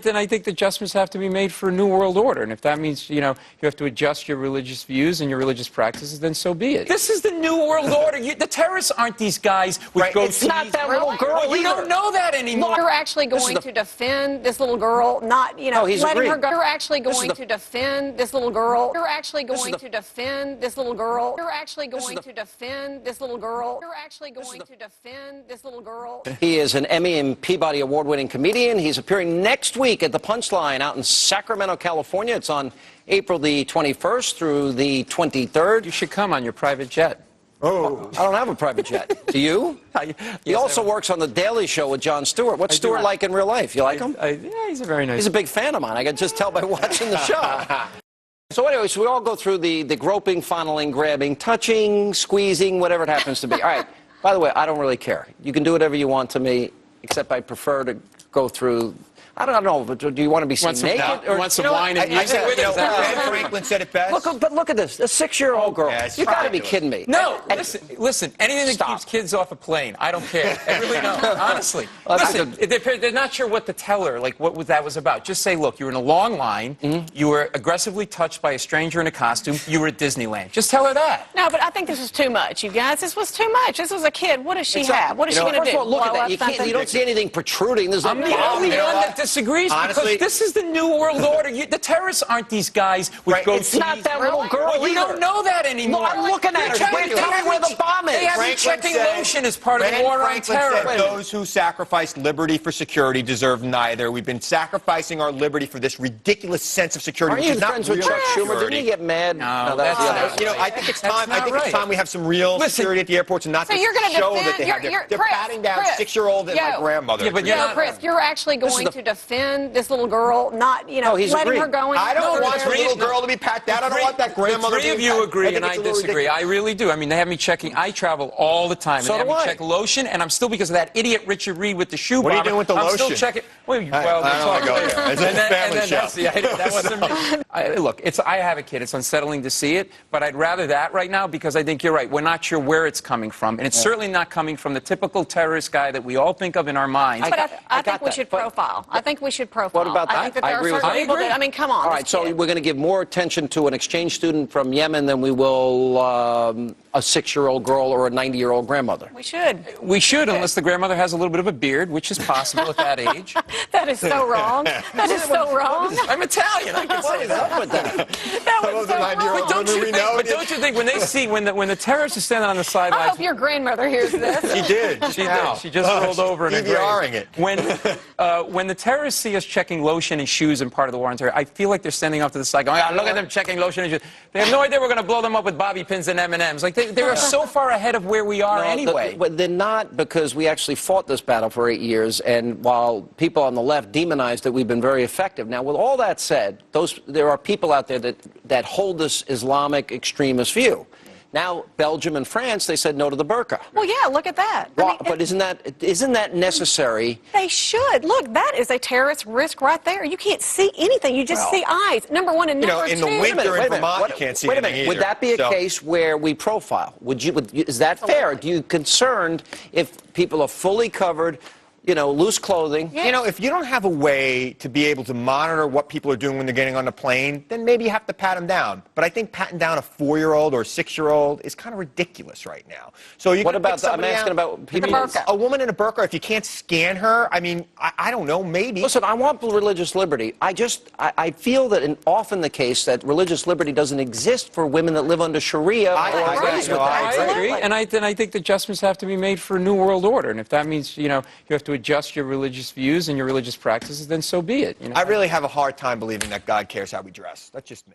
Then I think the adjustments have to be made for a new world order. And if that means, you have to adjust your religious views and your religious practices, then so be it. This is the new world order. The terrorists aren't these guys with goatees. It's not that little girl either. You don't know that anymore. You're actually going to defend this little girl, not, letting her go. You're actually going to defend this little girl. You're actually going to defend this little girl. You're actually going to defend this little girl. You're actually going to defend this little girl. He is an Emmy and Peabody award-winning comedian. He's appearing next week at the Punchline out in Sacramento, California. It's on April the 21st through the 23rd. You should come on your private jet. Oh. I don't have a private jet. Do you? He also works on The Daily Show with Jon Stewart. What's Stewart like in real life? You like him? Yeah, he's a very nice. He's a big fan of mine. I can just tell by watching the show. So anyway, we all go through the groping, fondling, grabbing, touching, squeezing, whatever it happens to be. All right. By the way, I don't really care. You can do whatever you want to me, except I prefer to go through. I don't know, but do you want to be seen naked? Or want some wine and music? Ben Franklin said it best. But look at this. A 6-year-old girl. You got to be kidding me. No, listen, anything that keeps kids off a plane, I don't care. I really don't, honestly. Listen, they're not sure what to tell her, like what that was about. Just say, look, you were in a long line, you were aggressively touched by a stranger in a costume, you were at Disneyland. Just tell her that. No, but I think this is too much, you guys. This was too much. This was a kid. What does she have? What is she going to do? First of all, look at that. You don't see anything protruding. There's I'm the only one that disagrees. Honestly, because this is the new world order. The terrorists aren't these guys with goatees. It's not that little girl either. You don't know that anymore. Look, I'm looking at her. Tell me where the bomb is. They have been checking lotion as part of the war on terror. Said those who sacrifice liberty for security deserve neither. We've been sacrificing our liberty for this ridiculous sense of security. Aren't you friends with Chuck Schumer? Didn't he get mad? No, that's not. I think it's time. I think it's time we have some real security at the airports and not just show that they have. They're patting down 6-year-old and my grandmother. Chris, you're actually going to defend this little girl, not, letting her go. I don't want the little girl to be pat down. I don't want that grandmother. The three of you agree, and I disagree. I really do. I mean, they have me checking. I travel all the time, and they have me check lotion, and I'm still, because of that idiot Richard Reed with the shoe bomber. What are you doing with the lotion? I'm still checking. Well, I don't want to go there. It's a family show. That wasn't me. Look, I have a kid. It's unsettling to see it, but I'd rather that right now, because I think you're right. We're not sure where it's coming from, and it's certainly not coming from the typical terrorist guy that we all think of in our minds. But I think we should profile. I think we should profile. What about that? I think that there are certain people that, I mean, come on. All right, so we're going to give more attention to an exchange student from Yemen than we will a 6-year-old girl or a 90-year-old grandmother. We should. We should, unless the grandmother has a little bit of a beard, which is possible at that age. That is so wrong. That is so wrong. I'm Italian. I can say that. With that? That was so wrong. But don't you think when they see when the terrorists are standing on the sidelines? I hope your grandmother hears this. She did. She did. She just rolled over in a grave. it. When the terrorists see us checking lotion and shoes in part of the war on terror, I feel like they're standing off to the side going, look at them checking lotion and shoes. They have no idea we're going to blow them up with bobby pins and M&Ms. Like, they are so far ahead of where we are anyway. But they're not, because we actually fought this battle for 8 years, and while people on the left demonized it, we've been very effective. Now, with all that said, there are people out there that hold this Islamic extremist view. Now, Belgium and France, they said no to the burqa. Well, yeah, look at that. But isn't that necessary? They should. Look, that is a terrorist risk right there. You can't see anything. You just see eyes. Number one, and number two. In the winter in Vermont, you can't see anything either. Would that be a case where we profile? Is that fair? Do you concerned if people are fully covered, loose clothing? Yes. If you don't have a way to be able to monitor what people are doing when they're getting on the plane, then maybe you have to pat them down. But I think patting down a 4-year-old or a 6-year-old is kind of ridiculous right now. So you what about I'm asking about people. A woman in a burqa, if you can't scan her, I mean, I don't know, maybe. Listen, I want religious liberty. I feel that often the case that religious liberty doesn't exist for women that live under Sharia. I agree. And I think the adjustments have to be made for a new world order. And if that means, you have to adjust your religious views and your religious practices, then so be it. I really have a hard time believing that God cares how we dress. That's just me.